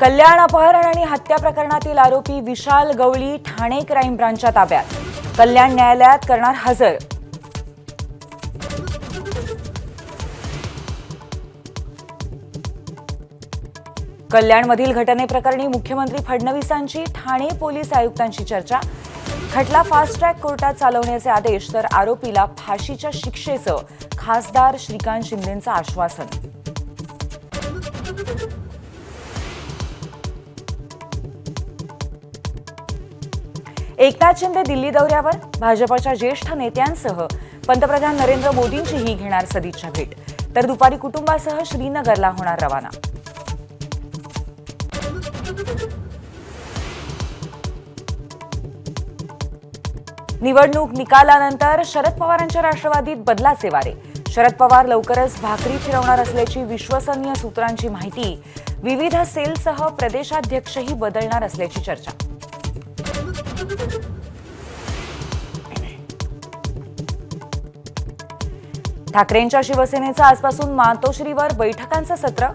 कल्याण अपहरण आणि हत्या प्रकरणातील आरोपी विशाल गवळी ठाणे क्राईम ब्रांचच्या ताब्यात. कल्याण न्यायालयात करणार हजर. कल्याणमधील घटनेप्रकरणी मुख्यमंत्री फडणवीसांची ठाणे पोलीस आयुक्तांशी चर्चा. खटला फास्ट ट्रॅक कोर्टात चालवण्याचे आदेश, तर आरोपीला फाशीच्या शिक्षेचं खासदार श्रीकांत शिंदेंचं आश्वासन. एकनाथ शिंदे दिल्ली दौऱ्यावर. भाजपच्या ज्येष्ठ नेत्यांसह पंतप्रधान नरेंद्र मोदींचीही घेणार सदिच्छा भेट, तर दुपारी कुटुंबासह श्रीनगरला होणार रवाना. निवडणूक निकालानंतर शरद पवारांच्या राष्ट्रवादीत बदलाचे वारे. शरद पवार लवकरच भाकरी फिरवणार असल्याची विश्वसनीय सूत्रांची माहिती. विविध सेलसह प्रदेशाध्यक्षही बदलणार असल्याची चर्चा. ठाकरेंच्या शिवसेनेचं आजपासून मातोश्रीवर बैठकांचं सत्र.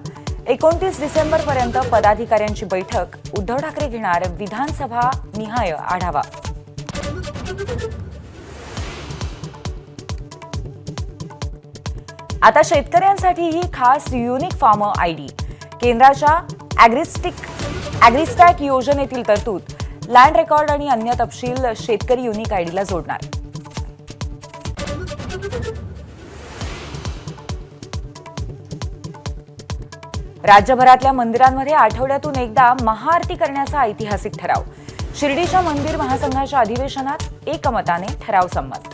29 डिसेंबरपर्यंत पदाधिकाऱ्यांची बैठक. उद्धव ठाकरे घेणार विधानसभा निहाय आढावा. आता शेतकऱ्यांसाठीही खास युनिक फार्मर आयडी. केंद्राच्या ॲग्रिस्टॅक योजनेतील तरतूद. लँड रेकॉर्ड आणि अन्य तपशील शेतकरी युनिक आयडीला जोडणार. राज्यभरातल्या मंदिरांमध्ये आठवड्यातून एकदा महाआरती करण्याचा ऐतिहासिक ठराव. शिर्डीच्या मंदिर महासंघाच्या अधिवेशनात एकमताने ठराव संमत.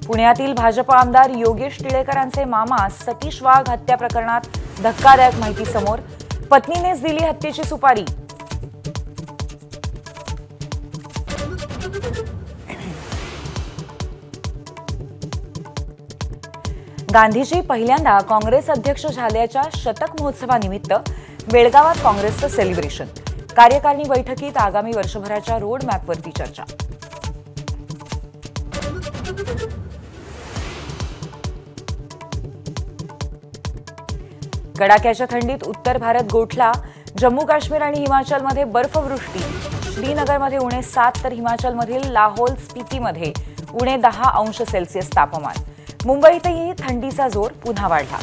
पुण्यातील भाजप आमदार योगेश टिळेकरांचे मामा सतीश वाघ हत्या प्रकरणात धक्कादायक माहिती समोर. पत्नीनेच दिली हत्येची सुपारी. गांधीजी पहिल्यांदा काँग्रेस अध्यक्ष झाल्याच्या शतक महोत्सवानिमित्त बेळगावात काँग्रेसचं सेलिब्रेशन. कार्यकारिणी बैठकीत आगामी वर्षभराच्या रोड मॅपवरती चर्चा. कडाक्याच्या थंडीत उत्तर भारत गोठला. जम्मू काश्मीर आणि हिमाचलमध्ये बर्फवृष्टी. श्रीनगरमध्ये उणे 7 तर हिमाचलमधील लाहोल स्पितीमध्ये उणे 10 अंश सेल्सिअस तापमान. मुंबईतही थंडीचा जोर पुन्हा वाढला.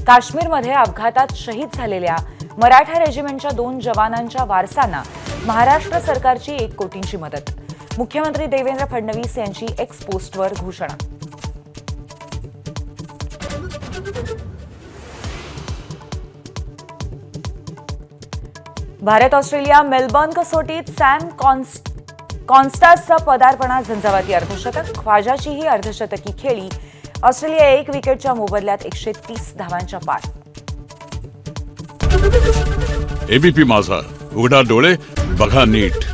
काश्मीरमध्ये अपघातात शहीद झालेल्या मराठा रेजिमेंटच्या 2 जवानांच्या वारसांना महाराष्ट्र सरकारची 1 कोटींची मदत. मुख्यमंत्री देवेंद्र फडणवीस यांची एक्स पोस्टवर घोषणा. भारत ऑस्ट्रेलिया मेलबर्न कसोटीत सॅम कॉन्स्टासचा पदार्पणात झंझावाती अर्धशतक. ख्वाजाचीही अर्धशतकी खेळी. ऑस्ट्रेलिया 1 विकेटच्या मोबदल्यात 130 धावांच्या पार. एबीपी माझा, उघडा डोळे बघा नीट.